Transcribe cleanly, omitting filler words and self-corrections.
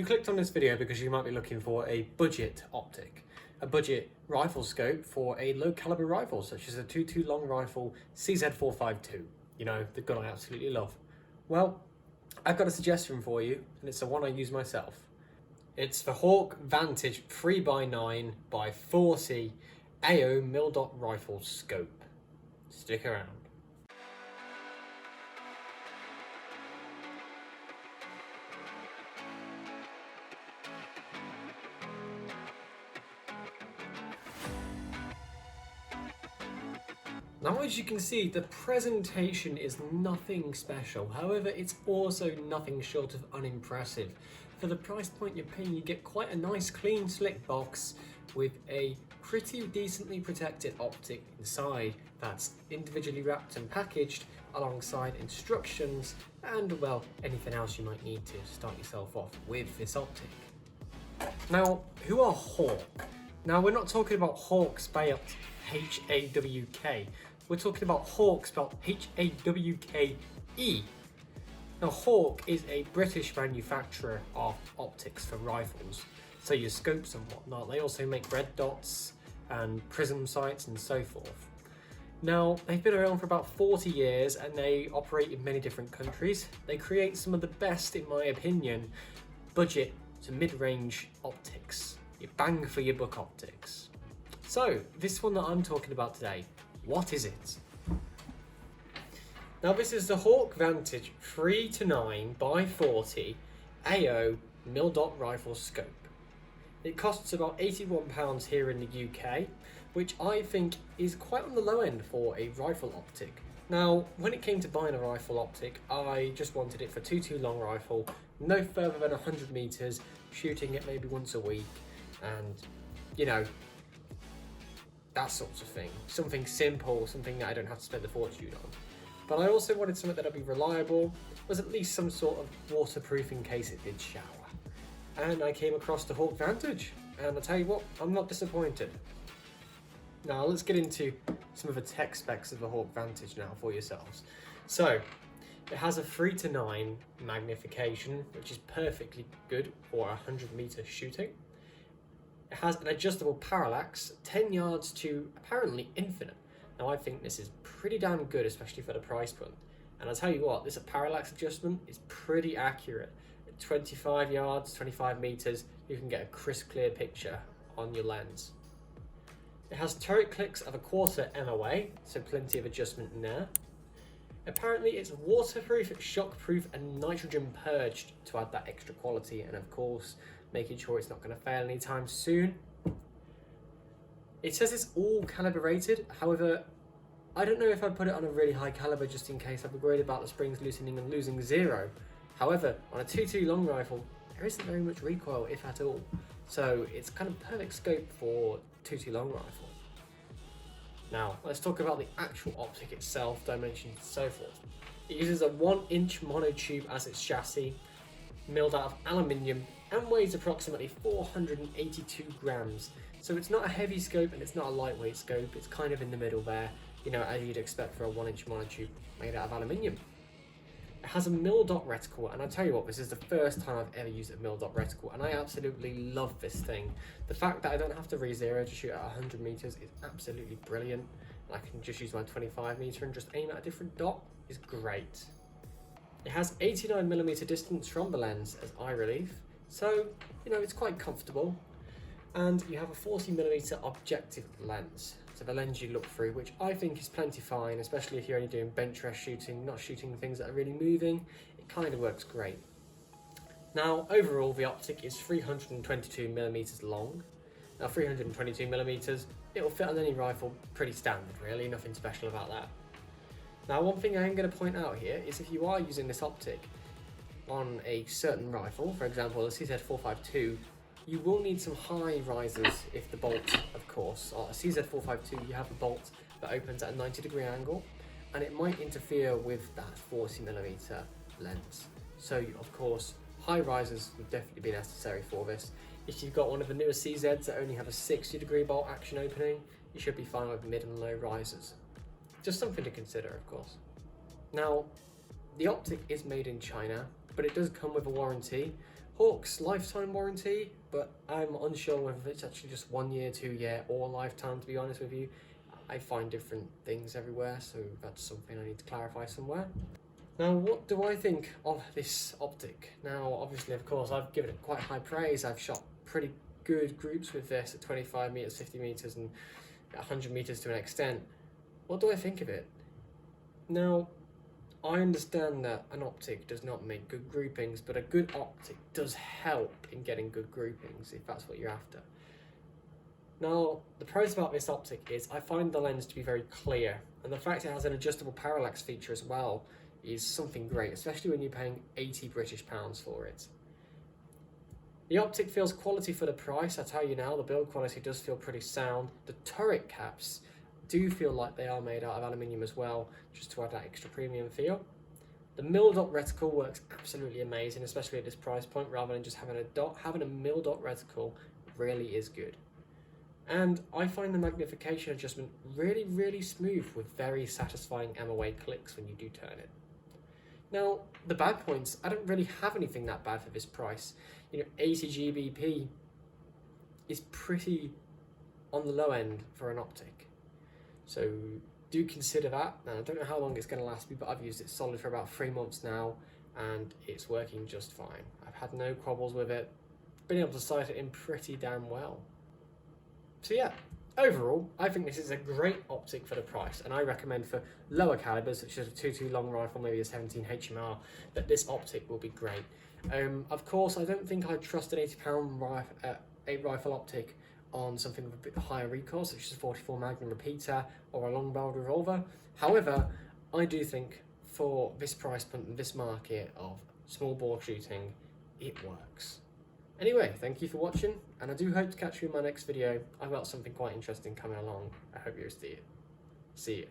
You clicked on this video because you might be looking for a budget optic, a budget rifle scope for a low caliber rifle such as a 2.2 long rifle CZ452, you know, the gun I absolutely love. Well, I've got a suggestion for you, and it's the one I use myself. It's the Hawke Vantage 3x9x40 AO Mildot rifle scope. Stick around. Now, as you can see, the presentation is nothing special. However, it's also nothing short of unimpressive. For the price point you're paying, you get quite a nice, clean, slick box with a pretty decently protected optic inside that's individually wrapped and packaged alongside instructions and, well, anything else you might need to start yourself off with this optic. Now, who are Hawke? Now, we're not talking about Hawke spelled H-A-W-K. We're talking about Hawke spelled H-A-W-K-E. Now, Hawke is a British manufacturer of optics for rifles, so your scopes and whatnot. They also make red dots and prism sights and so forth. Now, they've been around for about 40 years and they operate in many different countries. They create some of the best, in my opinion, budget to mid-range optics. Your bang for your buck optics. So, this one that I'm talking about today, what is it? Now, this is the Hawke Vantage 3x9x40 AO Mildot rifle scope. It costs about £81 here in the UK, which I think is quite on the low end for a rifle optic. Now, when it came to buying a rifle optic, I just wanted it for 2.2 long rifle, no further than 100 meters, shooting it maybe once a week, and, you know, that sort of thing. Something simple, something that I don't have to spend a fortune on. But I also wanted something that would be reliable, was at least some sort of waterproof in case it did shower. And I came across the Hawke Vantage, and I'll tell you what, I'm not disappointed. Now let's get into some of the tech specs of the Hawke Vantage now for yourselves. So, it has a 3:9 magnification, which is perfectly good for 100 meter shooting. It has an adjustable parallax, 10 yards to apparently infinite. Now, I think this is pretty damn good, especially for the price point. And I'll tell you what, this parallax adjustment is pretty accurate. At 25 yards, 25 meters, you can get a crisp, clear picture on your lens. It has turret clicks of 1/4 MOA, so plenty of adjustment in there. Apparently, it's waterproof, shockproof, and nitrogen purged to add that extra quality, and of course, making sure it's not going to fail anytime soon. It says it's all calibrated, however, I don't know if I'd put it on a really high caliber just in case I'd be worried about the springs loosening and losing zero. However, on a 2.2 long rifle, there isn't very much recoil, if at all. So it's kind of perfect scope for 2.2 long rifle. Now, let's talk about the actual optic itself, dimensions and so forth. It uses a 1-inch monotube as its chassis, milled out of aluminium, and weighs approximately 482 grams. So it's not a heavy scope and it's not a lightweight scope, it's kind of in the middle there, you know, as you'd expect for a 1-inch monotube made out of aluminium. It has a Mildot reticle, and I tell you what, this is the first time I've ever used a Mildot reticle, and I absolutely love this thing. The fact that I don't have to re-zero to shoot at 100 meters is absolutely brilliant. I can just use my 25 meter and just aim at a different dot is great. It has 89mm distance from the lens as eye relief, so, you know, it's quite comfortable. And you have a 40mm objective lens, so the lens you look through, which I think is plenty fine, especially if you're only doing bench rest shooting, not shooting things that are really moving. It kind of works great. Now, overall, the optic is 322mm long. Now, 322mm, it'll fit on any rifle, pretty standard really, nothing special about that. Now, one thing I am going to point out here is if you are using this optic on a certain rifle, for example, the CZ452, you will need some high risers if the bolt, of course, or a CZ452, you have a bolt that opens at a 90-degree angle, and it might interfere with that 40mm lens. So, of course, high risers would definitely be necessary for this. If you've got one of the newer CZs that only have a 60-degree bolt action opening, you should be fine with mid and low risers. Just something to consider, of course. Now, the optic is made in China, but it does come with a warranty. Hawke's lifetime warranty, but I'm unsure whether it's actually just 1 year, 2 year, or lifetime, to be honest with you. I find different things everywhere, so that's something I need to clarify somewhere. Now, what do I think of this optic? Now, obviously, of course, I've given it quite high praise. I've shot pretty good groups with this at 25 meters, 50 meters, and 100 meters to an extent. What do I think of it? Now, I understand that an optic does not make good groupings, but a good optic does help in getting good groupings, if that's what you're after. Now, the pros about this optic is I find the lens to be very clear, and the fact it has an adjustable parallax feature as well is something great, especially when you're paying £80 British for it. The optic feels quality for the price, I tell you now, the build quality does feel pretty sound. The turret caps do feel like they are made out of aluminium as well, just to add that extra premium feel. The Mildot reticle works absolutely amazing, especially at this price point, rather than just having a dot. Having a Mildot reticle really is good. And I find the magnification adjustment really, really smooth with very satisfying MOA clicks when you do turn it. Now, the bad points, I don't really have anything that bad for this price. 80 GBP is pretty on the low end for an optic. So do consider that. Now, I don't know how long it's going to last me, but I've used it solid for about 3 months now, and it's working just fine. I've had no quabbles with it, been able to sight it in pretty damn well. So yeah, overall, I think this is a great optic for the price, and I recommend for lower calibers, such as a 2.2 long rifle, maybe a 17 HMR, that this optic will be great. Of course, I don't think I'd trust an £80 rifle optic on something with a bit higher recoil, such as a 44 Magnum repeater or a long-barreled revolver. However, I do think for this price point and this market of small bore shooting, it works. Anyway, thank you for watching, and I do hope to catch you in my next video. I've got something quite interesting coming along. I hope you'll see it. See ya.